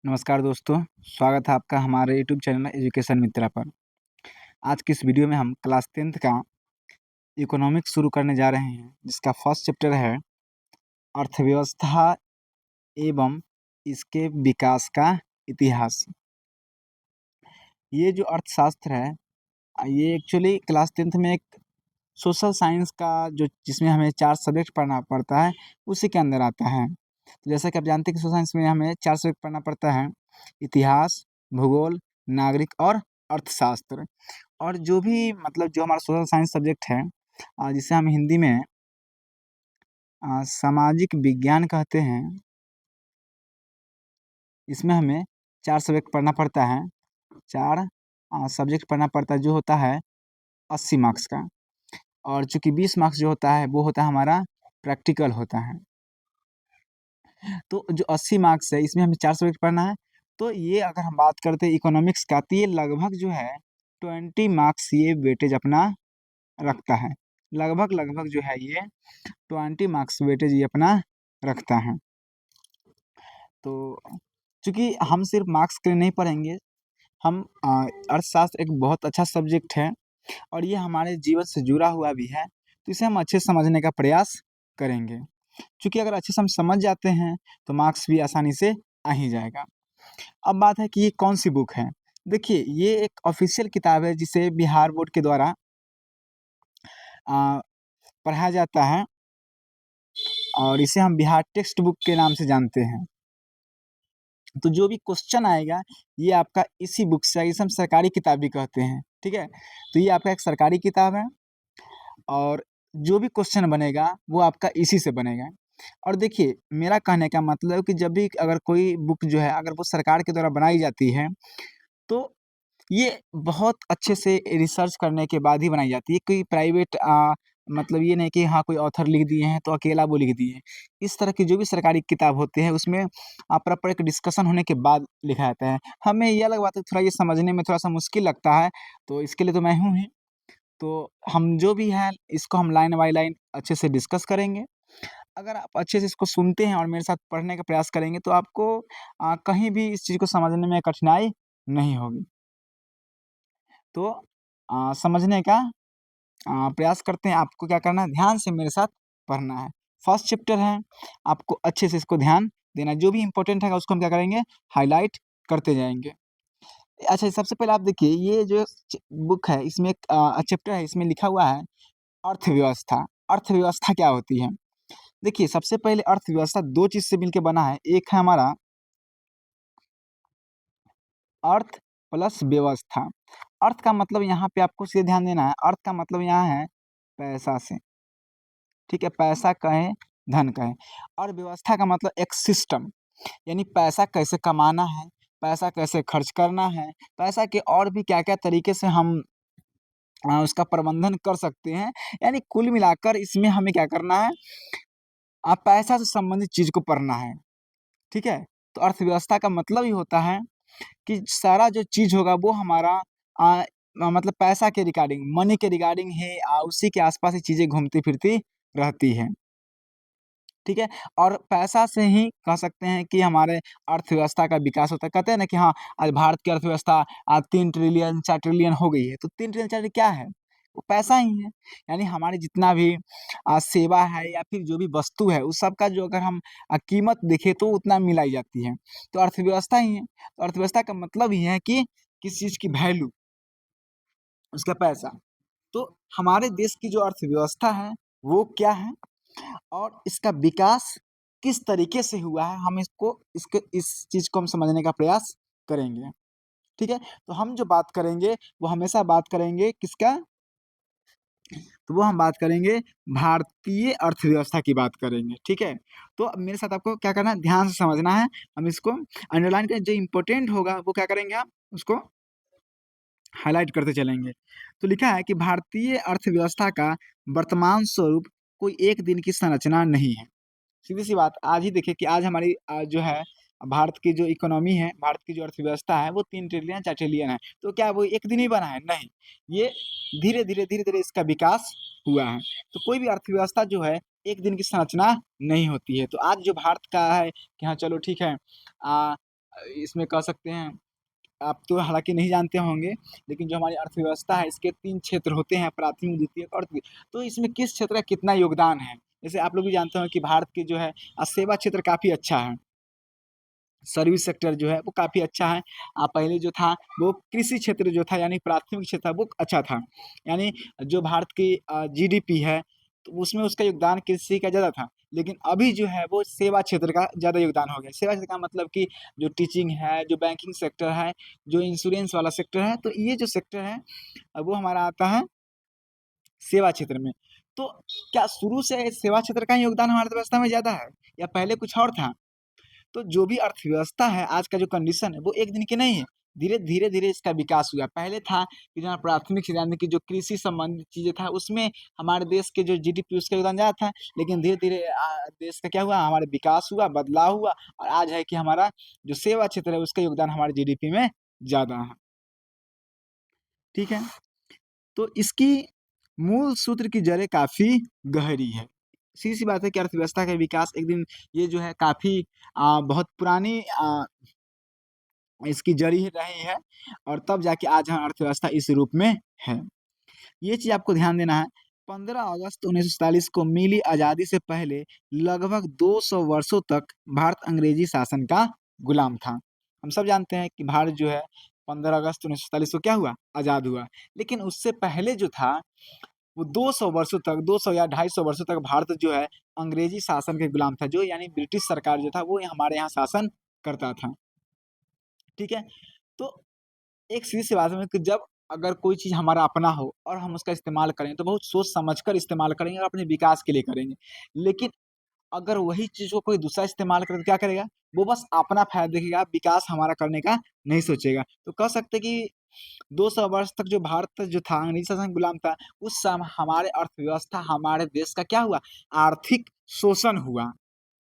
नमस्कार दोस्तों, स्वागत है आपका हमारे यूट्यूब चैनल एजुकेशन मित्रा पर। आज की इस वीडियो में हम क्लास 10th का इकोनॉमिक्स शुरू करने जा रहे हैं, जिसका फर्स्ट चैप्टर है अर्थव्यवस्था एवं इसके विकास का इतिहास। ये जो अर्थशास्त्र है ये एक्चुअली क्लास 10th में एक सोशल साइंस का जो जिसमें हमें 4 सब्जेक्ट पढ़ना पड़ता है, उसी के अंदर आता है। तो जैसा कि आप जानते हैं कि सोशल साइंस में हमें 4 सब्जेक्ट पढ़ना पड़ता है, इतिहास, भूगोल, नागरिक और अर्थशास्त्र। और जो भी मतलब जो हमारा सोशल साइंस सब्जेक्ट है जिसे हम हिंदी में सामाजिक विज्ञान कहते हैं, इसमें हमें 4 सब्जेक्ट पढ़ना पड़ता है। 4 सब्जेक्ट पढ़ना पड़ता है जो होता है 80 मार्क्स का। और चूँकि 20 मार्क्स जो होता है वो होता है हमारा प्रैक्टिकल होता है। तो जो 80 मार्क्स है इसमें हमें 4 सब्जेक्ट पढ़ना है। तो ये अगर हम बात करते हैं इकोनॉमिक्स का, तो ये लगभग जो है 20 मार्क्स ये वेटेज अपना रखता है। लगभग जो है ये 20 मार्क्स वेटेज ये अपना रखता है। तो चूँकि हम सिर्फ मार्क्स के लिए नहीं पढ़ेंगे, हम अर्थशास्त्र एक बहुत अच्छा सब्जेक्ट है और ये हमारे जीवन से जुड़ा हुआ भी है, तो इसे हम अच्छे से समझने का प्रयास करेंगे। चूँकि अगर अच्छे से हम समझ जाते हैं, तो मार्क्स भी आसानी से आ ही जाएगा। अब बात है कि ये कौन-सी बुक है? देखिए, ये एक ऑफ़िशियल किताब है जिसे बिहार बोर्ड के द्वारा अ, पढ़ाया जाता है और इसे हम बिहार टेक्स्ट बुक के नाम से जानते हैं। तो जो भी क्वेश्चन आएगा, ये आपका इसी बुक से आएगा, इसे हम सरकारी किताब भी कहते हैं, ठीक है? तो ये आपका एक सरकारी किताब है और जो भी क्वेश्चन बनेगा, वो आपका इसी से बनेगा। और देखिए, मेरा कहने का मतलब है कि जब भी अगर कोई बुक जो है, अगर वो सरकार के द्वारा बनाई जाती है, तो ये बहुत अच्छे से रिसर्च करने के बाद ही बनाई जाती है। कोई प्राइवेट मतलब ये नहीं कि हाँ, कोई ऑथर लिख दिए हैं, तो अकेला वो लिख दिए हैं। इस तरह की जो भी सरकारी किताब होती है, उसमें प्रॉपर एक डिस्कशन होने के बाद लिखा जाता है। हमें ये अलग बात है, थोड़ा ये समझने में थोड़ा-सा मुश्किल लगता है, तो इसके लिए तो मैं हूँ ही। तो हम जो भी है, इसको हम लाइन बाय लाइन अच्छे से डिस्कस करेंगे। अगर आप अच्छे से इसको सुनते हैं और मेरे साथ पढ़ने का प्रयास करेंगे, तो आपको कहीं भी इस चीज़ को समझने में कठिनाई नहीं होगी। तो समझने का प्रयास करते हैं। आपको क्या करना है, ध्यान से मेरे साथ पढ़ना है। फर्स्ट चैप्टर है, आपको अच्छे से इसको ध्यान देना है। जो भी इम्पोर्टेंट है उसको हम क्या करेंगे, हाइलाइट करते जाएँगे। अच्छा, सबसे पहले आप देखिए, ये जो बुक है इसमें एक चैप्टर है, इसमें लिखा हुआ है अर्थव्यवस्था। अर्थव्यवस्था क्या होती है? देखिए, सबसे पहले अर्थव्यवस्था 2 चीज़ से मिलके बना है। एक है हमारा अर्थ प्लस व्यवस्था। अर्थ का मतलब यहाँ पे आपको सीधे ध्यान देना है, अर्थ का मतलब यहाँ है पैसा से, ठीक है? पैसा कहें, धन कहें। और व्यवस्था का मतलब एक सिस्टम, यानी पैसा कैसे कमाना है, पैसा कैसे खर्च करना है, पैसा के और भी क्या-क्या तरीके से हम उसका प्रबंधन कर सकते हैं। यानी कुल मिलाकर इसमें हमें क्या करना है, पैसा से संबंधित चीज़ को पढ़ना है, ठीक है? तो अर्थव्यवस्था का मतलब ही होता है कि सारा जो चीज़ होगा वो हमारा अ, मतलब पैसा के रिगार्डिंग, मनी के रिगार्डिंग है, उसी के आस-पास ही चीज़ें घूमती-फिरती रहती हैं, ठीक है? और पैसा से ही कह सकते हैं कि हमारे अर्थव्यवस्था का विकास होता है। कहते हैं ना कि हाँ, आज भारत की अर्थव्यवस्था 3 ट्रिलियन 4 ट्रिलियन हो गई है, तो 3 ट्रिलियन 4 ट्रिलियन क्या है? वो पैसा ही है। यानी हमारी जितना भी सेवा है या फिर जो भी वस्तु है, उस सब का जो अगर हम कीमत देखें तो उतना मिलाई जाती है। तो अर्थव्यवस्था ही है। तो अर्थव्यवस्था का मतलब ही है कि किसी चीज़ की वैल्यू, उसका पैसा। तो हमारे देश की जो अर्थव्यवस्था है, वो क्या है और इसका विकास किस तरीके से हुआ है, हम इसको इसके इस चीज़ को हम समझने का प्रयास करेंगे, ठीक है? तो हम जो बात करेंगे, वो हमेशा बात करेंगे किसका? तो वो हम बात करेंगे भारतीय अर्थव्यवस्था की बात करेंगे, ठीक है? तो अब मेरे साथ आपको क्या करना है, ध्यान से समझना है। हम इसको अंडरलाइन करें, जो इम्पोर्टेंट होगा वो क्या करेंगे आप, उसको हाइलाइट करते चलेंगे। तो लिखा है कि भारतीय अर्थव्यवस्था का वर्तमान स्वरूप कोई एक दिन की संरचना नहीं है। सीधी-सी बात, आज ही देखिए कि आज हमारी जो है भारत की जो इकोनॉमी है, भारत की जो अर्थव्यवस्था है, वो 3 ट्रिलियन 4 ट्रिलियन है। तो क्या वो एक दिन ही बना है? नहीं, ये धीरे-धीरे इसका विकास हुआ है। तो कोई भी अर्थव्यवस्था जो है, एक दिन की संरचना नहीं होती है। तो आज जो भारत का है कि हाँ, चलो ठीक है, इसमें कह सकते हैं, आप तो हालाँकि नहीं जानते होंगे, लेकिन जो हमारी अर्थव्यवस्था है इसके 3 क्षेत्र होते हैं, प्राथमिक, द्वितीयक और तृतीयक। तो इसमें किस क्षेत्र का कितना योगदान है? जैसे आप लोग भी जानते हो कि भारत के जो है सेवा क्षेत्र काफ़ी अच्छा है। सर्विस सेक्टर जो है वो काफ़ी अच्छा है। पहले जो था वो कृषि क्षेत्र जो था यानी प्राथमिक क्षेत्र था वो अच्छा था। यानी जो भारत की जीडीपी है तो उसमें उसका योगदान कृषि का ज़्यादा था। लेकिन अभी जो है वो सेवा क्षेत्र का ज़्यादा योगदान हो गया। सेवा क्षेत्र का मतलब कि जो टीचिंग है, जो बैंकिंग सेक्टर है, जो इंश्योरेंस वाला सेक्टर है, तो ये जो सेक्टर है वो हमारा आता है सेवा क्षेत्र में। तो क्या शुरू से सेवा क्षेत्र का ही योगदान हमारी अर्थव्यवस्था में ज़्यादा है या पहले कुछ और था? तो जो भी अर्थव्यवस्था है, आज का जो कंडीशन है, वो एक दिन की नहीं है। धीरे-धीरे इसका विकास हुआ। पहले था कि जहाँ प्राथमिक यानी कि जो कृषि संबंधित चीज़ें था, उसमें हमारे देश के जो जीडीपी उसका योगदान ज़्यादा था। लेकिन धीरे-धीरे देश का क्या हुआ, हमारा विकास हुआ, बदलाव हुआ और आज है कि हमारा जो सेवा क्षेत्र है, उसका योगदान हमारे जीडीपी में ज़्यादा है। ठीक है? तो इसकी मूल सूत्र की जड़ें काफ़ी गहरी है। सीधी-सी बात है कि अर्थव्यवस्था का विकास एक दिन ये जो है काफ़ी बहुत पुरानी इसकी जड़ ही रही है और तब जाके आज हम अर्थव्यवस्था इस रूप में है। ये चीज़ आपको ध्यान देना है, 15 अगस्त 1947 को मिली आज़ादी से पहले लगभग 200 वर्षों तक भारत अंग्रेजी शासन का गुलाम था। हम सब जानते हैं कि भारत जो है 15 अगस्त 1947 को क्या हुआ? आज़ाद हुआ। लेकिन उससे पहले जो था, वो 200 वर्षों तक 200 या 250 वर्षों तक भारत जो है अंग्रेजी शासन के गुलाम था, जो यानी ब्रिटिश सरकार जो था वो हमारे यहाँ शासन करता था। ठीक है? तो एक सीधी-सी बात है कि जब अगर कोई चीज़ हमारा अपना हो और हम उसका इस्तेमाल करें, तो बहुत सोच समझ कर इस्तेमाल करेंगे और अपने विकास के लिए करेंगे। लेकिन अगर वही चीज़ को कोई दूसरा इस्तेमाल करे तो क्या करेगा? वो बस अपना फ़ायदा देखेगा, विकास हमारा करने का नहीं सोचेगा। तो कह सकते हैं कि 200 वर्ष तक जो भारत जो था अंग्रेजी शासन का गुलाम था, उस समय हमारे अर्थव्यवस्था, हमारे देश का क्या हुआ? आर्थिक शोषण हुआ।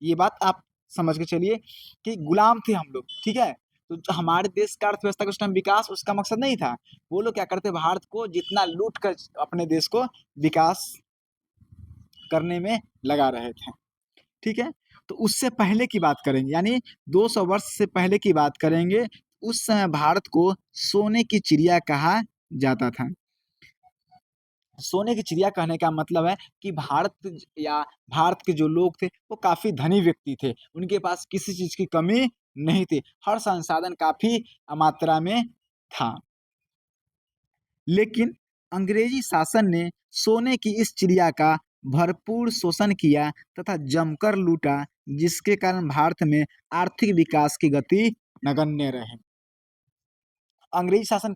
ये बात आप समझ के चलिए कि गुलाम थे हम लोग, ठीक है? तो जो हमारे देश का अर्थव्यवस्था का उस टाइम विकास उसका मकसद नहीं था। वो लोग क्या करते भारत को जितना लूट कर अपने देश को विकास करने में लगा रहे थे। ठीक है? तो उससे पहले की बात करेंगे यानी 200 वर्ष से पहले की बात करेंगे, उस समय भारत को सोने की चिड़िया कहा जाता था। सोने की चिड़िया कहने का मतलब है कि भारत के जो लोग थे, वो काफ़ी धनी व्यक्ति थे। उनके पास किसी चीज़ की कमी नहीं थी। हर संसाधन काफ़ी मात्रा में था। लेकिन अंग्रेजी शासन ने सोने की इस चिड़िया का भरपूर शोषण किया तथा जमकर लूटा, जिसके कारण भारत में आर्थिक विकास की गति नगण्य रही। अंग्रेजी शासन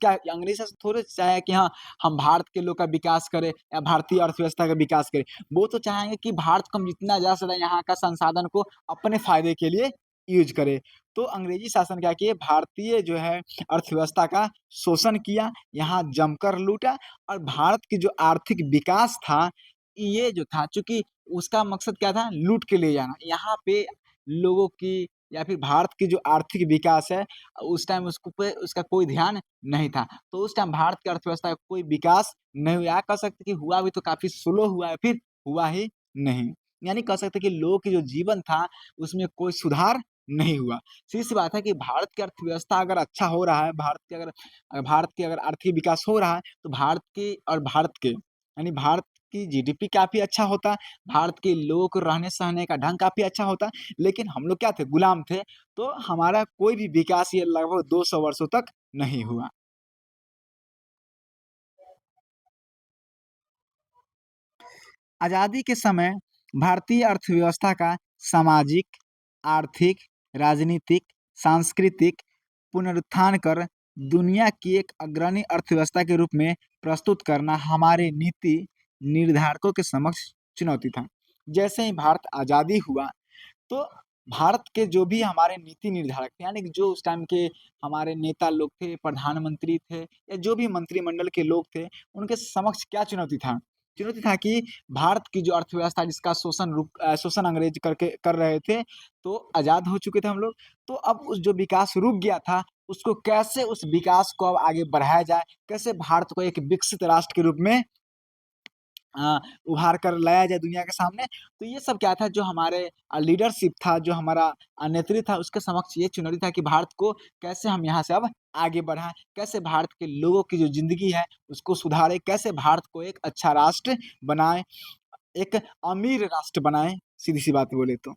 थोड़े चाहे कि हाँ, हम भारत के लोग का विकास करें या भारतीय अर्थव्यवस्था का विकास करें। वो तो चाहेंगे कि भारत को हम जितना ज़्यादा से ज़्यादा यहाँ का संसाधन को अपने फ़ायदे के लिए यूज़ करें। तो अंग्रेजी शासन क्या किए, भारतीय जो है अर्थव्यवस्था का शोषण किया, यहाँ जमकर लूटा और भारत की जो आर्थिक विकास था, ये जो था चूँकि उसका मकसद क्या था, लूट के ले जाना। यहाँ पे लोगों की या फिर भारत की जो आर्थिक विकास है उस टाइम उसको पे उसका कोई ध्यान नहीं था। तो उस टाइम भारत की अर्थव्यवस्था का कोई विकास नहीं हुआ। कह सकते हैं कि हुआ भी तो काफ़ी स्लो हुआ है, फिर हुआ ही नहीं। यानी कह सकते हैं कि लोगों की जो जीवन था, उसमें कोई सुधार नहीं हुआ। सीधी-सी बात है कि भारत की अर्थव्यवस्था अगर अच्छा हो रहा है, भारत की अगर आर्थिक विकास हो रहा है, तो भारत के यानी भारत की जीडीपी काफ़ी अच्छा होता, भारत के लोगों को रहने-सहने का ढंग काफ़ी अच्छा होता। लेकिन हम लोग क्या थे, गुलाम थे। तो हमारा कोई भी विकास ये लगभग 200 वर्षों तक नहीं हुआ। आज़ादी के समय भारतीय अर्थव्यवस्था का सामाजिक, आर्थिक, राजनीतिक, सांस्कृतिक पुनरुत्थान कर दुनिया की एक अग्रणी अर्थव्यवस्था के रूप में प्रस्तुत करना हमारे नीति निर्धारकों के समक्ष चुनौती था। जैसे ही भारत आज़ादी हुआ तो भारत के जो भी हमारे नीति निर्धारक थे, यानी कि जो उस टाइम के हमारे नेता लोग थे, प्रधानमंत्री थे या जो भी मंत्रिमंडल के लोग थे, उनके समक्ष क्या चुनौती था? चुनौती था कि भारत की जो अर्थव्यवस्था जिसका शोषण अंग्रेज करके कर रहे थे, तो आज़ाद हो चुके थे हम लोग, तो अब उस जो विकास रुक गया था, उसको कैसे उस विकास को अब आगे बढ़ाया जाए? कैसे भारत को एक विकसित राष्ट्र के रूप में उभार कर लाया जाए दुनिया के सामने। तो ये सब क्या था, जो हमारे लीडरशिप था, जो हमारा नेतृत्व था, उसके समक्ष ये चुनौती था कि भारत को कैसे हम यहाँ से अब आगे बढ़ाएँ, कैसे भारत के लोगों की जो ज़िंदगी है उसको सुधारें, कैसे भारत को एक अच्छा राष्ट्र बनाएँ, एक अमीर राष्ट्र बनाएँ, सीधी-सी बात बोले तो।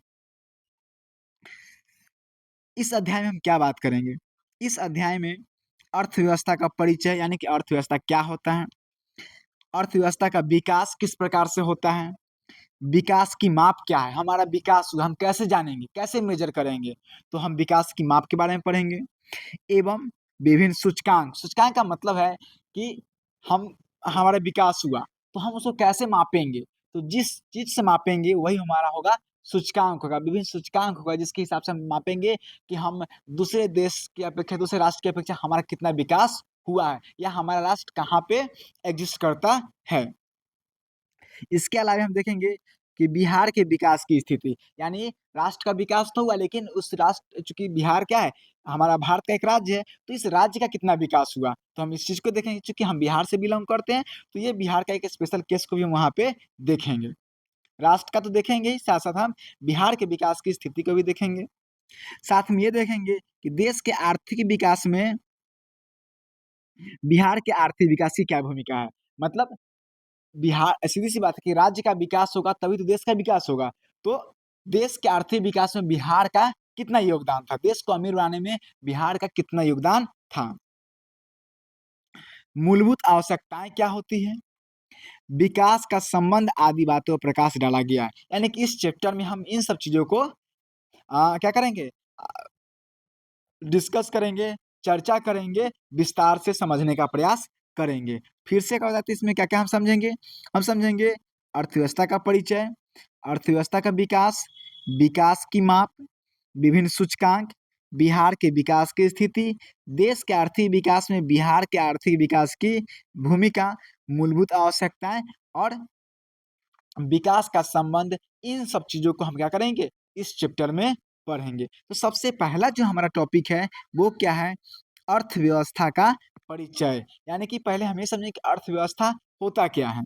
इस अध्याय में हम क्या बात करेंगे? इस अध्याय में अर्थव्यवस्था का परिचय, यानी कि अर्थव्यवस्था क्या होता है? अर्थव्यवस्था का विकास किस प्रकार से होता है? विकास की माप क्या है? हमारा विकास हम कैसे जानेंगे? कैसे मेज़र करेंगे? तो हम विकास की माप के बारे में पढ़ेंगे। एवं विभिन्न सूचकांक, सूचकांक का मतलब है कि हम हमारा विकास हुआ, तो हम उसको कैसे मापेंगे? तो जिस चीज़ से मापेंगे वही हमारा होगा सूचकांक होगा, विभिन्न सूचकांक होगा, जिसके हिसाब से हम मापेंगे कि हम दूसरे देश की अपेक्षा, दूसरे राष्ट्र की अपेक्षा हमारा कितना विकास हुआ है या हमारा राष्ट्र कहाँ पे एग्ज़िस्ट करता है। इसके अलावा हम देखेंगे कि बिहार के विकास की स्थिति, यानी राष्ट्र का विकास तो हुआ, लेकिन उस राष्ट्र, चूँकि बिहार क्या है, हमारा भारत का एक राज्य है, तो इस राज्य का कितना विकास हुआ? तो हम इस चीज़ को देखेंगे, चूँकि हम बिहार से बिलॉन्ग करते हैं, तो ये बिहार का एक स्पेशल केस को भी हम वहाँ पे देखेंगे। राष्ट्र का तो देखेंगे ही, साथ-साथ हम बिहार के विकास की स्थिति को भी देखेंगे। साथ में ये देखेंगे कि देश के आर्थिक विकास में बिहार के आर्थिक विकास की क्या भूमिका है? मतलब बिहार, सीधी-सी बात है कि राज्य का विकास होगा तभी तो देश का विकास होगा। तो देश के आर्थिक विकास में बिहार का कितना योगदान था? देश को अमीर बनाने में बिहार का कितना योगदान था? मूलभूत आवश्यकताएँ क्या होती हैं? विकास का संबंध आदि बातों पर प्रकाश डाला गया है। यानी कि इस चैप्टर में हम इन सब चीज़ों को क्या करेंगे, डिस्कस करेंगे, चर्चा करेंगे, विस्तार से समझने का प्रयास करेंगे। फिर से एक बार बताते हैं, इसमें क्या-क्या हम समझेंगे? हम समझेंगे अर्थव्यवस्था का परिचय, अर्थव्यवस्था का विकास, विकास की माप, विभिन्न सूचकांक, बिहार के विकास की स्थिति, देश के आर्थिक विकास में बिहार के आर्थिक विकास की भूमिका, मूलभूत आवश्यकताएँ और विकास का संबंध, इन सब चीज़ों को हम क्या करेंगे, इस चैप्टर में पढ़ेंगे। तो सबसे पहला जो हमारा टॉपिक है, वो क्या है? अर्थव्यवस्था का परिचय। यानी कि पहले हम ये समझें कि अर्थव्यवस्था होता क्या है?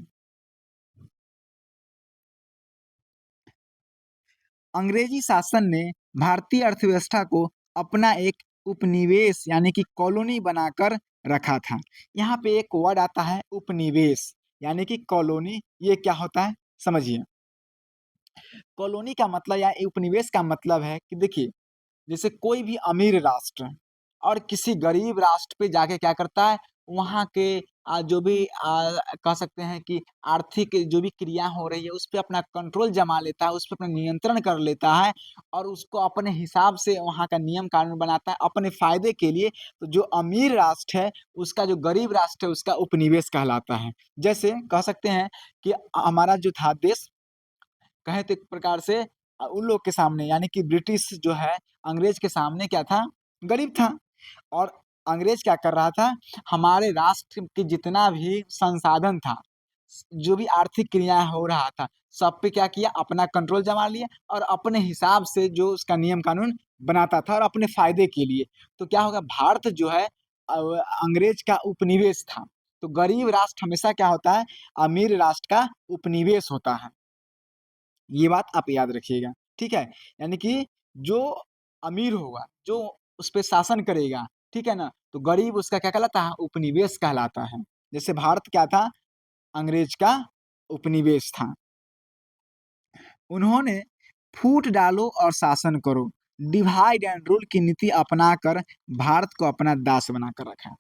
अंग्रेजी शासन ने भारतीय अर्थव्यवस्था को अपना एक उपनिवेश, यानी कि कॉलोनी बनाकर रखा था। यहाँ पे एक वर्ड आता है उपनिवेश, यानी कि कॉलोनी, ये क्या होता है? समझिए। कॉलोनी का मतलब या उपनिवेश का मतलब है कि देखिए, जैसे कोई भी अमीर राष्ट्र और किसी गरीब राष्ट्र पे जाके क्या करता है, वहाँ के जो भी कह सकते हैं कि आर्थिक जो भी क्रिया हो रही है, उस पे अपना कंट्रोल जमा लेता है, उस पे अपना नियंत्रण कर लेता है और उसको अपने हिसाब से वहाँ का नियम कानून बनाता है अपने फ़ायदे के लिए। तो जो अमीर राष्ट्र है, उसका जो गरीब राष्ट्र है, उसका उपनिवेश कहलाता है। जैसे कह सकते हैं कि हमारा जो था देश, कहें तो एक प्रकार से उन लोग के सामने, यानी कि ब्रिटिश जो है, अंग्रेज के सामने क्या था? गरीब था। और अंग्रेज क्या कर रहा था? हमारे राष्ट्र के जितना भी संसाधन था, जो भी आर्थिक क्रियाएँ हो रहा था, सब पे क्या किया? अपना कंट्रोल जमा लिया और अपने हिसाब से जो उसका नियम कानून बनाता था और अपने फ़ायदे के लिए। तो क्या होगा, भारत जो है अंग्रेज का उपनिवेश था। तो गरीब राष्ट्र हमेशा क्या होता है? अमीर राष्ट्र का उपनिवेश होता है। ये बात आप याद रखिएगा, ठीक है? यानी कि जो अमीर होगा, जो उस पे शासन करेगा, ठीक है ना? तो गरीब उसका क्या कहलाता है? उपनिवेश कहलाता है। जैसे भारत क्या था? अंग्रेज का उपनिवेश था। उन्होंने फूट डालो और शासन करो, डिवाइड एंड रूल की नीति अपनाकर भारत को अपना दास बनाकर रखा।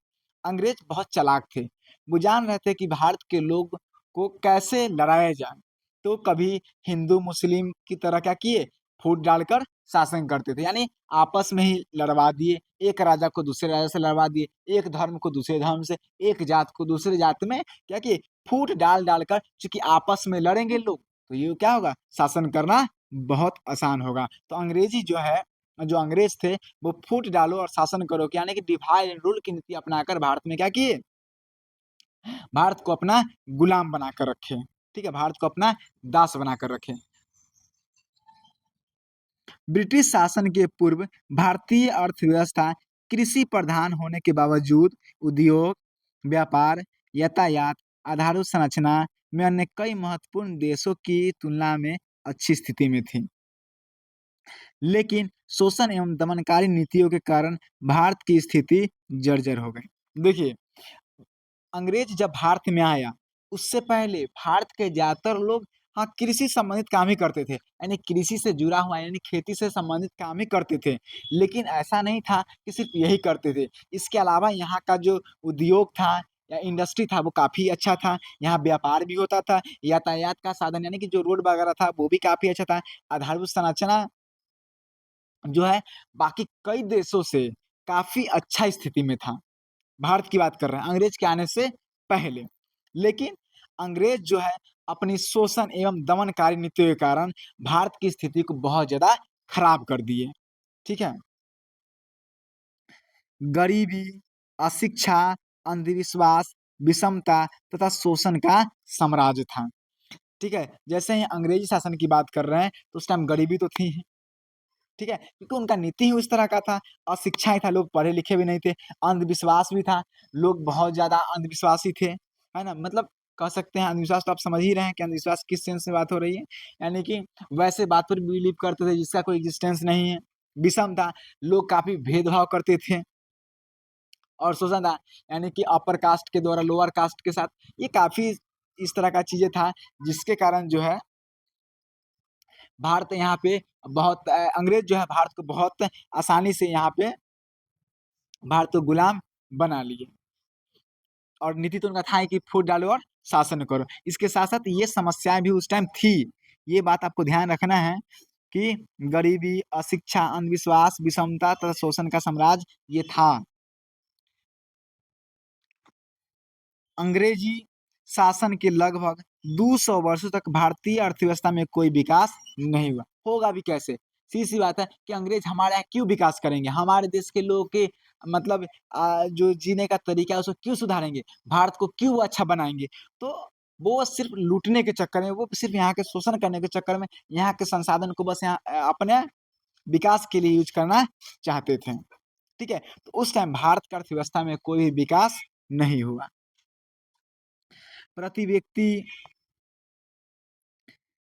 अंग्रेज बहुत चालाक थे। वो जान रहे थे कि भारत के लोग को कैसे लड़ाया जाए। तो कभी हिंदू मुस्लिम की तरह क्या किए? फूट डालकर शासन करते थे। यानी आपस में ही लड़वा दिए, एक राजा को दूसरे राजा से लड़वा दिए, एक धर्म को दूसरे धर्म से, एक जात को दूसरे जात में क्या किए? फूट डाल-डाल कर, चूँकि आपस में लड़ेंगे लोग, तो ये क्या होगा? शासन करना बहुत आसान होगा। तो अंग्रेज़ी जो है, जो अंग्रेज़ थे, वो फूट डालो और शासन करो कि यानी कि डिवाइड एंड रूल की नीति अपनाकर भारत में क्या किए? भारत को अपना गुलाम बनाकर रखे। ठीक है? भारत को अपना दास बनाकर रखे। ब्रिटिश शासन के पूर्व भारतीय अर्थव्यवस्था कृषि प्रधान होने के बावजूद उद्योग, व्यापार, यातायात, आधारित संरचना, में अन्य कई महत्वपूर्ण देशों की तुलना में अच्छी स्थिति में थी। लेकिन शोषण एवं दमनकारी नीतियों के कारण भारत की स्थिति जर्जर हो गई। देखिए, अंग्रेज जब भारत में आया, उससे पहले भारत के ज़्यादातर लोग हाँ, कृषि संबंधित काम ही करते थे। यानी कृषि से जुड़ा हुआ यानी खेती से संबंधित काम ही करते थे। लेकिन ऐसा नहीं था कि सिर्फ़ यही करते थे। इसके अलावा यहाँ का जो उद्योग था या इंडस्ट्री था वो काफ़ी अच्छा था। यहाँ व्यापार भी होता था, यातायात का साधन यानी कि जो रोड वगैरह था वो भी काफ़ी अच्छा था। आधारभूत संरचना जो है बाकी कई देशों से काफ़ी अच्छा स्थिति में था। भारत की बात कर रहे हैं, अंग्रेज के आने से पहले। लेकिन अंग्रेज जो है अपनी शोषण एवं दमनकारी नीतियों के कारण भारत की स्थिति को बहुत ज़्यादा खराब कर दिए, ठीक है? गरीबी, अशिक्षा, अंधविश्वास, विषमता तथा शोषण का साम्राज्य था, ठीक है? जैसे ही अंग्रेजी शासन की बात कर रहे हैं, तो उस टाइम गरीबी तो थी ही। ठीक है? क्योंकि उनका नीति ही उस तरह का था, अशिक्षाई था, लोग पढ़े-लिखे भी नहीं थे, अंधविश्वास भी था, लोग बहुत ज़्यादा अंधविश्वासी थे, है ना? मतलब कह सकते हैं अंधविश्वास तो आप समझ ही रहे हैं कि अंधविश्वास किस सेंस में बात हो रही है, यानी कि वैसे बात पर बिलीव करते थे जिसका कोई एक्जिस्टेंस नहीं है, विषम था, लोग काफ़ी भेदभाव करते थे और शोषण था, यानी कि अपर कास्ट के द्वारा लोअर कास्ट के साथ, ये काफ़ी इस तरह का चीज़ें था, जिसके कारण जो है भारत यहाँ पे बहुत अंग्रेज जो है भारत को बहुत आसानी से यहाँ पे भारत को गुलाम बना लिए और नीति तो उनका था ही कि फूट डालो और शासन करो। इसके साथ-साथ ये समस्याएँ भी उस टाइम थी। ये बात आपको ध्यान रखना है कि गरीबी, अशिक्षा, अंधविश्वास, विषमता तथा शोषण का साम्राज्य ये था। अंग्रेजी शासन के लगभग 200 वर्षों तक भारतीय अर्थव्यवस्था में कोई विकास नहीं हुआ। होगा भी कैसे? सीधी-सी बात है कि अंग्रेज हमारे यहाँ क्यों विकास करेंगे? हमारे देश के लोगों के मतलब जो जीने का तरीका है उसको क्यों सुधारेंगे? भारत को क्यों वो अच्छा बनाएँगे? तो वो सिर्फ़ लूटने के चक्कर में, वो सिर्फ़ यहाँ के शोषण करने के चक्कर में, यहाँ के संसाधन को बस यहाँ अपने विकास के लिए यूज़ करना चाहते थे। ठीक है? तो उस टाइम भारत की अर्थव्यवस्था में कोई भी विकास नहीं हुआ। प्रति व्यक्ति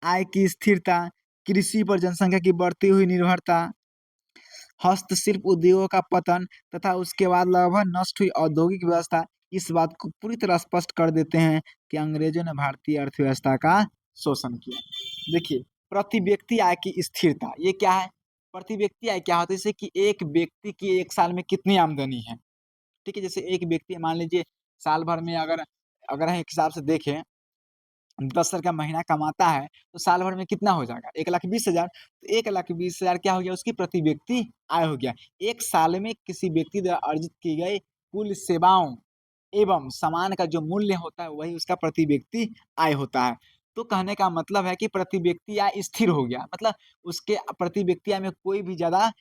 आय की स्थिरता, कृषि पर जनसंख्या की बढ़ती हुई निर्भरता, हस्तशिल्प उद्योगों का पतन तथा उसके बाद लगभग नष्ट हुई औद्योगिक व्यवस्था इस बात को पूरी तरह स्पष्ट कर देते हैं कि अंग्रेजों ने भारतीय अर्थव्यवस्था का शोषण किया। देखिए, प्रति व्यक्ति आय की स्थिरता, ये क्या है? प्रति व्यक्ति आय क्या होता है? जैसे कि एक व्यक्ति की 1 साल में कितनी आमदनी है, ठीक है? जैसे एक व्यक्ति मान लीजिए साल भर में अगर अगर हम एक हिसाब से देखें 10,000 का महीना कमाता है, तो साल भर में कितना हो जाएगा? 1,20,000 तो 1,20,000 क्या हो गया उसकी प्रति व्यक्ति आय हो गया। 1 साल में किसी व्यक्ति द्वारा अर्जित की गई कुल सेवाओं एवं सामान का जो मूल्य होता है, वही उसका प्रति व्यक्ति आय होता है। तो कहने का मतलब है कि प्रति व्यक्ति आय स्थिर हो गया, मतलब उसके प्रति व्यक्ति आय में कोई भी ज़्यादा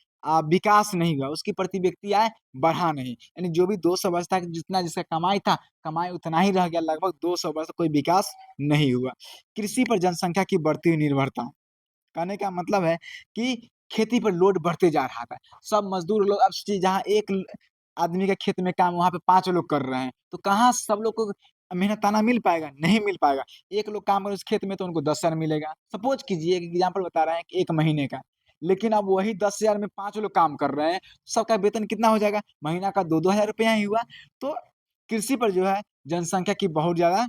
विकास नहीं हुआ, उसकी प्रति व्यक्ति आय बढ़ा नहीं। यानी जो भी 200 वर्ष तक जितना जिसका कमाई था, कमाई उतना ही रह गया, लगभग 200 वर्ष कोई विकास नहीं हुआ। कृषि पर जनसंख्या की बढ़ती हुई निर्भरता, कहने का मतलब है कि खेती पर लोड बढ़ते जा रहा था। सब मज़दूर लोग अब सोचिए जहाँ एक आदमी के खेत में काम वहाँ पे 5 लोग कर रहे हैं, तो कहाँ सब लोग को मेहनताना मिल पाएगा? नहीं मिल पाएगा। एक लोग काम करे उस खेत में तो उनको 10,000 मिलेगा। सपोज़ कीजिए एक एग्ज़ाम्पल बता रहे हैं कि 1 महीने का। लेकिन अब वही 10,000 में 5 लोग काम कर रहे हैं, सबका वेतन कितना हो जाएगा? महीना का 2-2 हज़ार रुपया ही हुआ। तो कृषि पर जो है जनसंख्या की बहुत ज़्यादा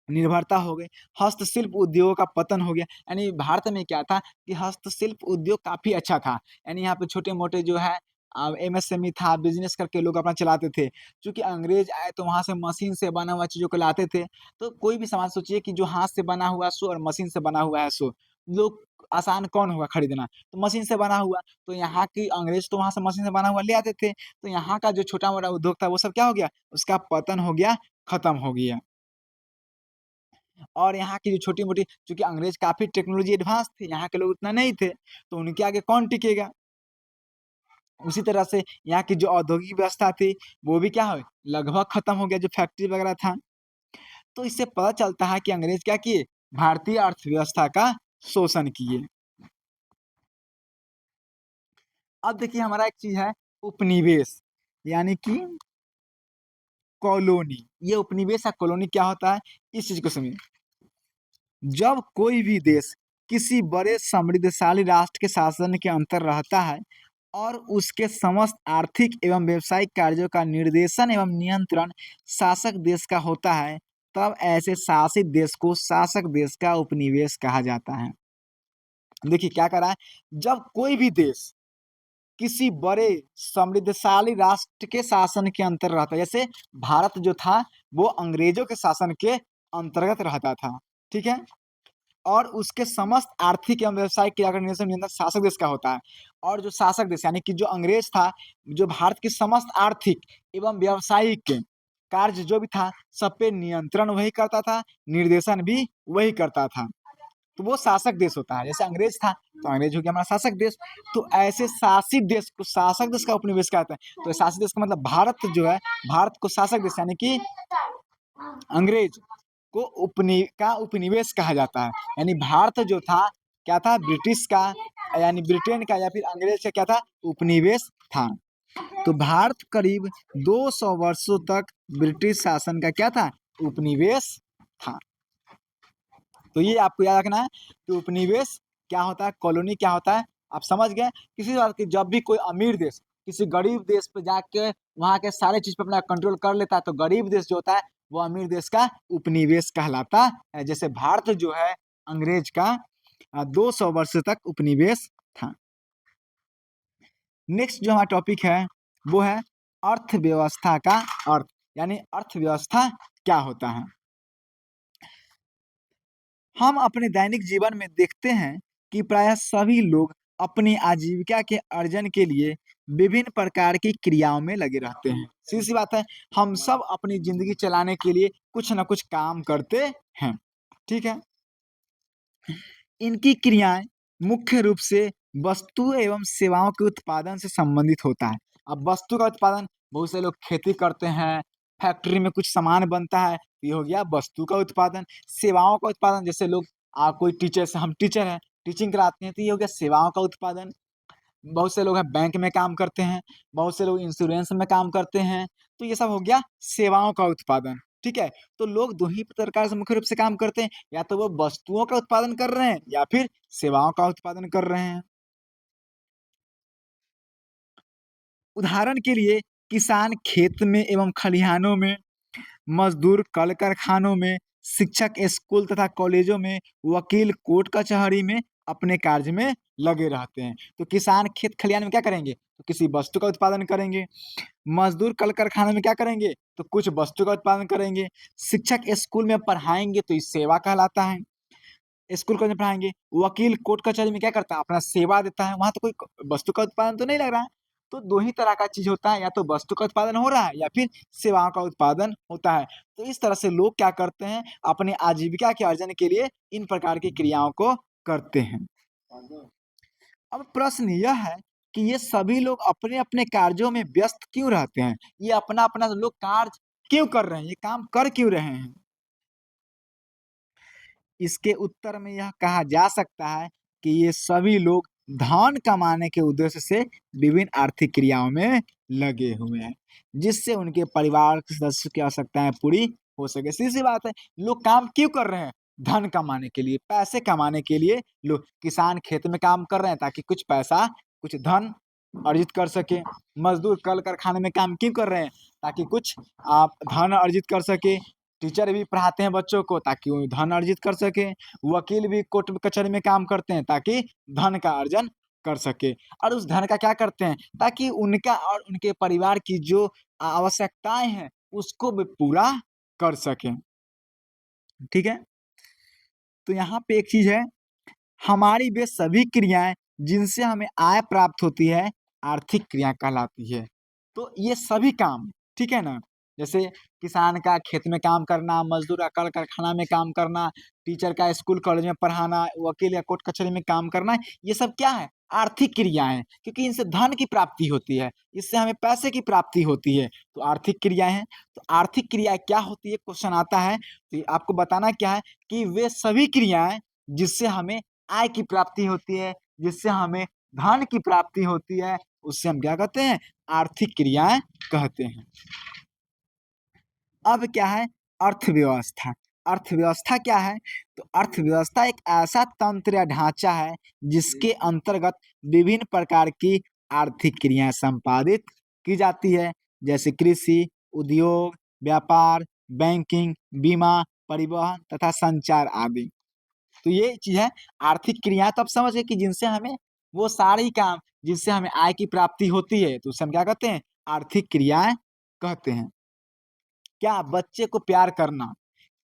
निर्भरता हो गई, हस्तशिल्प उद्योगों का पतन हो गया, यानी भारत में क्या था कि हस्तशिल्प उद्योग काफ़ी अच्छा था, यानी यहाँ पे छोटे-मोटे जो है एमएसएमई था, बिज़नेस करके लोग अपना चलाते थे। चूँकि अंग्रेज़ आए तो वहाँ से मशीन से बना हुआ चीज़ों को लाते थे, तो कोई भी सामान सोचिए कि जो हाथ से बना हुआ सो और मशीन से बना हुआ है सो, लोग आसान कौन होगा खरीदना? तो मशीन से बना हुआ, तो यहाँ की अंग्रेज़ तो वहाँ से मशीन से बना हुआ ले आते थे, तो यहाँ का जो छोटा-मोटा उद्योग था वो सब क्या हो गया? उसका पतन हो गया, खत्म हो गया। और यहाँ की जो छोटी-मोटी चूँकि अंग्रेज़ काफ़ी टेक्नोलॉजी एडवांस थे, यहाँ के लोग उतना नहीं थे, तो उनके आगे कौन टिकेगा? उसी तरह से यहाँ की जो औद्योगिक व्यवस्था थी, वो भी क्या हो लगभग खत्म हो गया, जो फैक्ट्री वगैरह था। तो इससे पता चलता है कि अंग्रेज़ क्या किए? भारतीय अर्थव्यवस्था का शोषण किए। अब देखिए हमारा एक चीज़ है उपनिवेश, यानी कि कॉलोनी, ये उपनिवेश या कॉलोनी क्या होता है, इस चीज को समझिए। जब कोई भी देश किसी बड़े समृद्धशाली राष्ट्र के शासन के अंतर रहता है और उसके समस्त आर्थिक एवं व्यावसायिक कार्यों का निर्देशन एवं नियंत्रण शासक देश का होता है, तब ऐसे शासित देश को शासक देश का उपनिवेश कहा जाता है। देखिए क्या कह रहा है, जब कोई भी देश किसी बड़े समृद्धशाली राष्ट्र के शासन के अंतर रहता है, जैसे भारत जो था वो अंग्रेजों के शासन के अंतर्गत रहता था, ठीक है? और उसके समस्त आर्थिक एवं व्यावसायिक क्रियाकलाप नियंत्रण नियंत्रण शासक देश का होता है। और जो शासक देश यानी कि जो अंग्रेज था, जो भारत की समस्त आर्थिक एवं व्यावसायिक कार्य जो भी था, सब पे नियंत्रण वही करता था, निर्देशन भी वही करता था। तो वो शासक देश होता है। जैसे अंग्रेज था, तो अंग्रेज हो गया हमारा शासक देश। तो ऐसे शासित देश को शासक देश का उपनिवेश कहते हैं। तो शासित देश का मतलब भारत जो है, भारत को शासक देश यानी कि अंग्रेज को उपनिवेश कहा जाता है। यानी भारत जो था, क्या था? ब्रिटिश का यानी ब्रिटेन का या फिर अंग्रेज का क्या था? उपनिवेश था। तो भारत करीब 200 वर्षों तक ब्रिटिश शासन का क्या था? उपनिवेश था। तो ये आपको याद रखना है कि उपनिवेश क्या होता है, कॉलोनी क्या होता है, आप समझ गए। किसी बात की जब भी कोई अमीर देश किसी गरीब देश पे जाके वहाँ के सारे चीज पे अपना कंट्रोल कर लेता है, तो गरीब देश जो होता है वो अमीर देश का उपनिवेश कहलाता है। जैसे भारत जो है अंग्रेज का 200 वर्ष तक उपनिवेश था। नेक्स्ट जो हमारा टॉपिक है वो है अर्थव्यवस्था का अर्थ, यानी अर्थव्यवस्था क्या होता है। हम अपने दैनिक जीवन में देखते हैं कि प्रायः सभी लोग अपनी आजीविका के अर्जन के लिए विभिन्न प्रकार की क्रियाओं में लगे रहते हैं। सीधी सी बात है, हम सब अपनी जिंदगी चलाने के लिए कुछ ना कुछ काम करते हैं, ठीक है। इनकी क्रियाएं मुख्य रूप से वस्तु एवं सेवाओं के उत्पादन से संबंधित होता है। अब वस्तु का उत्पादन, बहुत से लोग खेती करते हैं, फैक्ट्री में कुछ सामान बनता है, ये हो गया वस्तु का उत्पादन। सेवाओं का उत्पादन, जैसे लोग कोई टीचर से, हम टीचर हैं, टीचिंग कराते हैं, तो ये हो गया सेवाओं का उत्पादन। बहुत से लोग हैं बैंक में काम करते हैं, बहुत से लोग इंश्योरेंस में काम करते हैं, तो ये सब हो गया सेवाओं का उत्पादन, ठीक है। तो लोग दो ही प्रकार से मुख्य रूप से काम करते हैं, या तो वो वस्तुओं का उत्पादन कर रहे हैं या फिर सेवाओं का उत्पादन कर रहे हैं। उदाहरण के लिए किसान खेत में एवं खलिहानों में, मजदूर कल कारखानों में, शिक्षक स्कूल तथा कॉलेजों में, वकील कोर्ट कचहरी में अपने कार्य में लगे रहते हैं। तो किसान खेत खलिहान में क्या करेंगे? तो किसी वस्तु का उत्पादन करेंगे। मजदूर कल कारखाने में क्या करेंगे? तो कुछ वस्तु का उत्पादन करेंगे। शिक्षक स्कूल में पढ़ाएंगे तो ये सेवा कहलाता है। स्कूल कॉलेज में पढ़ाएँगे। वकील कोर्ट कचहरी में क्या करता है? अपना सेवा देता है, वहाँ तो कोई वस्तु का उत्पादन तो नहीं लग रहा है। तो 2 ही तरह का चीज़ होता है, या तो वस्तु का उत्पादन हो रहा है या फिर सेवाओं का उत्पादन होता है। तो इस तरह से लोग क्या करते हैं, अपने आजीविका के अर्जन के लिए इन प्रकार की क्रियाओं को करते हैं। अब प्रश्न यह है कि ये सभी लोग अपने-अपने कार्यों में व्यस्त क्यों रहते हैं? ये अपना-अपना लोग कार्य क्यों कर रहे हैं? ये काम कर क्यों रहे हैं? इसके उत्तर में यह कहा जा सकता है कि ये सभी लोग धन कमाने के उद्देश्य से विभिन्न आर्थिक क्रियाओं में लगे हुए हैं, जिससे उनके परिवार के सदस्य की आवश्यकताएं पूरी हो सके। सीधी-सी बात है, लोग काम क्यों कर रहे हैं? धन कमाने के लिए, पैसे कमाने के लिए। लोग किसान खेत में काम कर रहे हैं ताकि कुछ पैसा, कुछ धन अर्जित कर सके। मजदूर कल कारखाने में काम क्यों कर रहे हैं? ताकि कुछ आप धन अर्जित कर सके। टीचर भी पढ़ाते हैं बच्चों को ताकि वो धन अर्जित कर सकें। वकील भी कोर्ट कचहरी में काम करते हैं ताकि धन का अर्जन कर सके, और उस धन का क्या करते हैं? ताकि उनका और उनके परिवार की जो आवश्यकताएँ हैं, उसको भी पूरा कर सकें। ठीक है? तो यहाँ पे एक चीज़ है, हमारी वे सभी क्रियाएँ जिनसे हमें आय प्राप्त होती है, आर्थिक क्रिया कहलाती है। तो ये सभी काम, ठीक है ना? जैसे किसान का खेत में काम करना, मज़दूर का कल कारखाना में काम करना, टीचर का स्कूल कॉलेज में पढ़ाना, वकील या कोर्ट कचहरी में काम करना, ये सब क्या है? आर्थिक क्रियाएँ हैं, क्योंकि इनसे धन की प्राप्ति होती है, इससे हमें पैसे की प्राप्ति होती है, तो आर्थिक क्रियाएँ हैं। तो आर्थिक क्रिया क्या होती है? क्वेश्चन आता है, तो ये आपको बताना क्या है कि वे सभी क्रियाएँ जिससे हमें आय की प्राप्ति होती है, जिससे हमें धन की प्राप्ति होती है, उससे हम क्या कहते हैं? आर्थिक क्रियाएँ कहते हैं। अब क्या है अर्थव्यवस्था। अर्थव्यवस्था क्या है? तो अर्थव्यवस्था एक ऐसा तंत्र या ढांचा है जिसके अंतर्गत विभिन्न प्रकार की आर्थिक क्रियाएं संपादित की जाती है, जैसे कृषि, उद्योग, व्यापार, बैंकिंग, बीमा, परिवहन तथा संचार आदि। तो ये चीज है आर्थिक क्रियाएं। तो आप समझ गए कि जिनसे हमें वो सारे ही काम जिससे हमें आय की प्राप्ति होती है तो उसे हम क्या कहते हैं? आर्थिक क्रियाएं कहते हैं। क्या बच्चे को प्यार करना,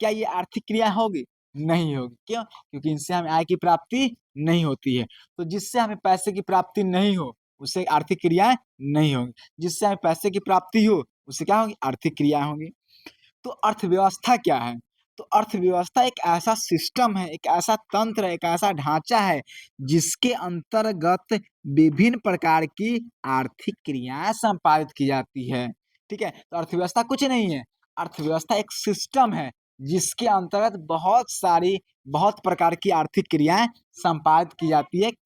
क्या ये आर्थिक क्रिया होगी? नहीं होगी। क्यों? क्योंकि इनसे हमें आय की प्राप्ति नहीं होती है। तो जिससे हमें पैसे की प्राप्ति नहीं हो, उससे आर्थिक क्रियाएँ नहीं होंगी। जिससे हमें पैसे की प्राप्ति हो, उससे क्या होगी? आर्थिक क्रियाएँ होंगी। तो अर्थव्यवस्था क्या है? तो अर्थव्यवस्था एक ऐसा सिस्टम है, एक ऐसा तंत्र है, एक ऐसा ढांचा है, जिसके अंतर्गत विभिन्न प्रकार की आर्थिक क्रियाएँ संपादित की जाती है। ठीक है? तो अर्थव्यवस्था कुछ नहीं है, अर्थव्यवस्था एक सिस्टम है, जिसके अंतर्गत बहुत प्रकार की आर्थिक क्रियाएँ संपादित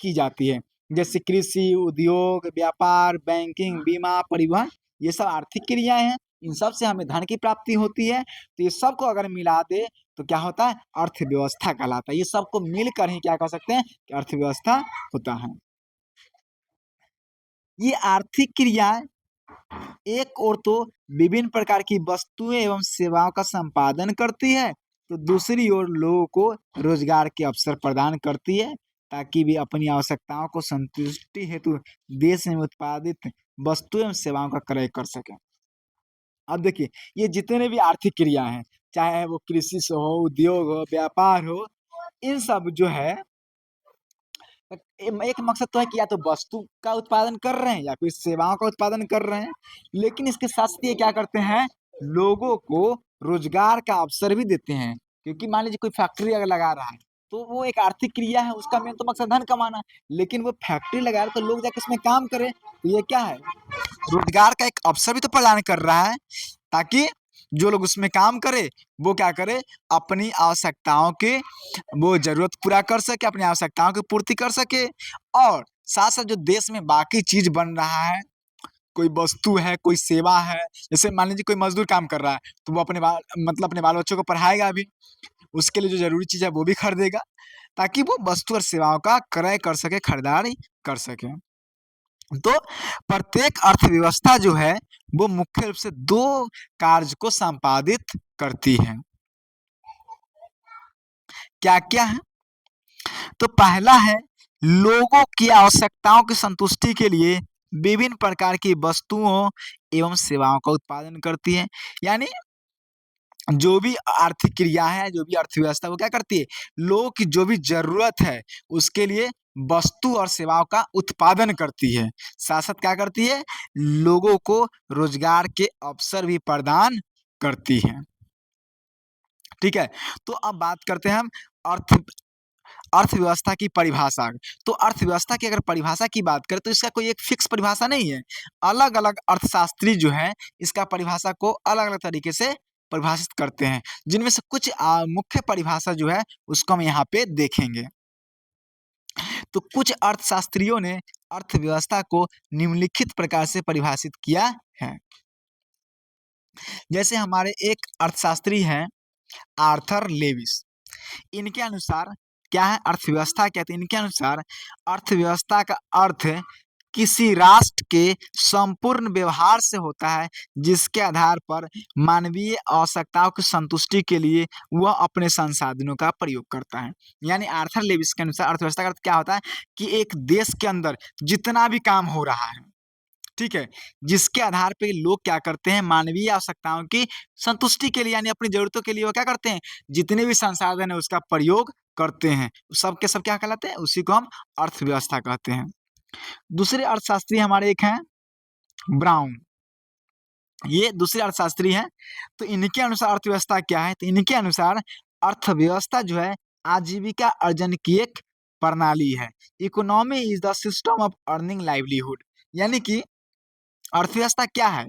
की जाती है। जैसे कृषि, उद्योग, व्यापार, बैंकिंग, बीमा, परिवहन, ये सब आर्थिक क्रियाएँ हैं। इन सब से हमें धन की प्राप्ति होती है। तो ये सबको अगर मिला दे तो क्या होता है? अर्थव्यवस्था कहलाता है। ये सबको मिलकर ही क्या कह सकते हैं कि अर्थव्यवस्था होता है। ये आर्थिक क्रियाएँ एक ओर तो विभिन्न प्रकार की वस्तुएँ एवं सेवाओं का संपादन करती है, तो दूसरी ओर लोगों को रोज़गार के अवसर प्रदान करती है, ताकि वे अपनी आवश्यकताओं को संतुष्टि हेतु देश में उत्पादित वस्तु एवं सेवाओं का क्रय कर सकें। अब देखिए, ये जितने भी आर्थिक क्रिया हैं, चाहे वो कृषि से हो, उद्योग हो, व्यापार हो, इन सब जो है एक मकसद तो है कि या तो वस्तु का उत्पादन कर रहे हैं या फिर सेवाओं का उत्पादन कर रहे हैं। लेकिन इसके साथ-साथ ये क्या करते हैं, लोगों को रोज़गार का अवसर भी देते हैं। क्योंकि मान लीजिए कोई फैक्ट्री अगर लगा रहा है, तो वो एक आर्थिक क्रिया है, उसका मेन तो मकसद धन कमाना है। लेकिन वो फैक्ट्री लगा रहा है तो लोग जाके उसमें काम करें, तो ये क्या है, रोज़गार का एक अवसर भी तो प्रदान कर रहा है। ताकि जो लोग उसमें काम करे, वो क्या करे, अपनी आवश्यकताओं के वो ज़रूरत पूरा कर सके, अपनी आवश्यकताओं की पूर्ति कर सके और साथ-साथ जो देश में बाकी चीज़ बन रहा है, कोई वस्तु है, कोई सेवा है, जैसे मान लीजिए कोई मज़दूर काम कर रहा है, तो वो अपने बाल-बच्चों को पढ़ाएगा भी, उसके लिए जो ज़रूरी चीज़ है वो भी खरीदेगा, ताकि वो वस्तु और सेवाओं का क्रय कर सके, खरीदारी कर सके। तो प्रत्येक अर्थव्यवस्था जो है, वो मुख्य रूप से 2 कार्य को संपादित करती है। क्या-क्या है? तो पहला है लोगों की आवश्यकताओं की संतुष्टि के लिए विभिन्न प्रकार की वस्तुओं एवं सेवाओं का उत्पादन करती है। यानी जो भी आर्थिक क्रिया है, जो भी अर्थव्यवस्था वो क्या करती है, लोगों की जो भी ज़रूरत है, उसके लिए वस्तु और सेवाओं का उत्पादन करती है। साथ-साथ क्या करती है, लोगों को रोज़गार के अवसर भी प्रदान करती है। ठीक है? तो अब बात करते हैं हम अर्थ अर्थव्यवस्था की परिभाषा। तो अर्थव्यवस्था की अगर परिभाषा की बात करें तो इसका कोई एक फिक्स परिभाषा नहीं है। अलग-अलग अर्थशास्त्री जो हैं इसका परिभाषा को अलग-अलग तरीके से परिभाषित करते हैं। जिनमें से कुछ मुख्य परिभाषा जो है उसको हम यहाँ पे देखेंगे। तो कुछ अर्थशास्त्रियों ने अर्थव्यवस्था को निम्नलिखित प्रकार से परिभाषित किया है। जैसे हमारे एक अर्थशास्त्री हैं आर्थर लेविस। इनके अनुसार क्या है अर्थव्यवस्था कहते हैं इनके अनुसार अर्थव्यवस्था का अर्थ किसी राष्ट्र के संपूर्ण व्यवहार से होता है जिसके आधार पर मानवीय आवश्यकताओं की संतुष्टि के लिए वह अपने संसाधनों का प्रयोग करता है। यानी आर्थर लेविस के अनुसार अर्थव्यवस्था का अर्थ क्या होता है कि एक देश के अंदर जितना भी काम हो रहा है, ठीक है? जिसके आधार पे लोग क्या करते हैं मानवीय आवश्यकताओं की संतुष्टि के लिए यानी अपनी ज़रूरतों के लिए वो क्या करते हैं, जितने भी संसाधन है उसका प्रयोग करते हैं। सब के सब क्या कहलाते हैं? उसी को हम अर्थव्यवस्था कहते हैं। दूसरे अर्थशास्त्री हमारे एक हैं ब्राउन, ये दूसरे अर्थशास्त्री हैं। तो इनके अनुसार अर्थव्यवस्था क्या है? तो इनके अनुसार अर्थव्यवस्था जो है आजीविका अर्जन की एक प्रणाली है। Economy is the system of earning livelihood यानी कि अर्थव्यवस्था क्या है?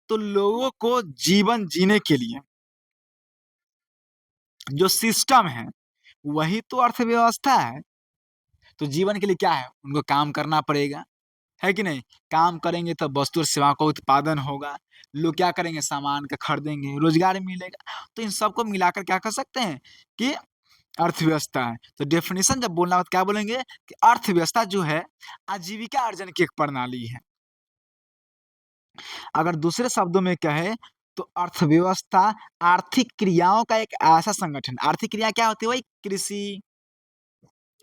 तो लोगों को जीवन जीने के लिए जो सिस्टम है, वही तो अर्थव्यवस्था है। तो जीवन के लिए क्या है? उनको काम करना पड़ेगा। है कि नहीं? काम करेंगे तो वस्तु और सेवा का उत्पादन होगा। लोग क्या करेंगे? सामान का खरीदेंगे, रोज़गार मिलेगा। तो इन सबको मिलाकर क्या कर सकते हैं कि अर्थव्यवस्था है। तो डेफ़िनिशन जब बोलना हो तो क्या बोलेंगे कि अर्थव्यवस्था जो है आजीविका अर्जन की एक प्रणाली है। अगर दूसरे शब्दों में कहें तो अर्थव्यवस्था आर्थिक क्रियाओं का एक ऐसा संगठन, आर्थिक क्रिया क्या होती है? वही कृषि,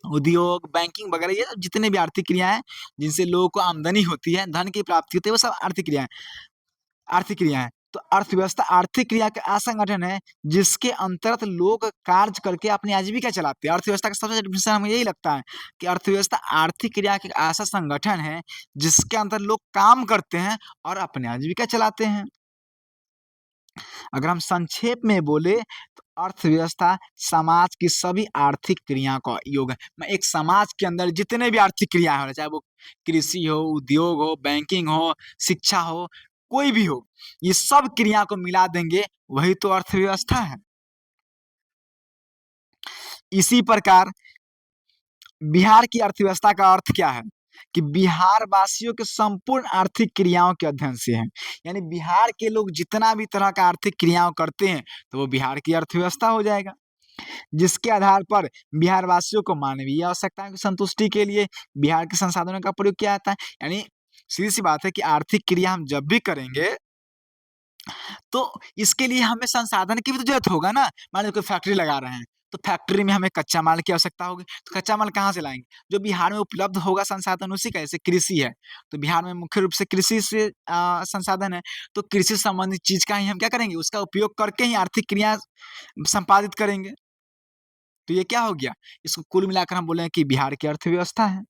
उद्योग, बैंकिंग वगैरह ये जितने भी आर्थिक क्रियाएँ हैं, जिनसे लोगों को आमदनी होती है, धन की प्राप्ति होती है, वो सब आर्थिक क्रिया हैं। तो अर्थव्यवस्था आर्थिक क्रिया का असंगठन है, जिसके अंतर्गत लोग कार्य करके अपनी आजीविका चलाते हैं। अर्थव्यवस्था का सबसे डेफिनेशन हमें यही लगता है कि अर्थव्यवस्था आर्थिक क्रिया का एक ऐसा संगठन है, जिसके अंदर लोग काम करते हैं और अपनी आजीविका चलाते हैं। अगर हम संक्षेप में बोले तो अर्थव्यवस्था समाज की सभी आर्थिक क्रियाओं का योग है। मैं एक समाज के अंदर जितने भी आर्थिक क्रियाएँ हो रहा है, चाहे वो कृषि हो, उद्योग हो, बैंकिंग हो, शिक्षा हो, कोई भी हो, ये सब क्रिया को मिला देंगे, वही तो अर्थव्यवस्था है। इसी प्रकार बिहार की अर्थव्यवस्था का अर्थ क्या है? कि बिहार वासियों के संपूर्ण आर्थिक क्रियाओं के अध्ययन से है। यानी बिहार के लोग जितना भी तरह का आर्थिक क्रियाओं करते हैं, तो वो बिहार की अर्थव्यवस्था हो जाएगा। जिसके आधार पर बिहार वासियों को मानवीय आवश्यकताओं की संतुष्टि के लिए बिहार के संसाधनों का प्रयोग किया जाता है। यानी सीधी-सी बात है कि आर्थिक क्रिया हम जब भी करेंगे तो इसके लिए हमें संसाधन की भी तो ज़रूरत होगा ना। मान लो कोई फैक्ट्री लगा रहे हैं, तो फैक्ट्री में हमें कच्चा माल की आवश्यकता होगी, तो कच्चा माल कहाँ से लाएँगे? जो बिहार में उपलब्ध होगा संसाधन उसी का, जैसे कृषि है, तो बिहार में मुख्य रूप से कृषि से संसाधन है, तो कृषि संबंधित चीज़ का ही हम क्या करेंगे? उसका उपयोग करके ही आर्थिक क्रिया संपादित करेंगे। तो ये क्या हो गया? इसको कुल मिलाकर हम बोलेंगे कि बिहार की अर्थव्यवस्था है।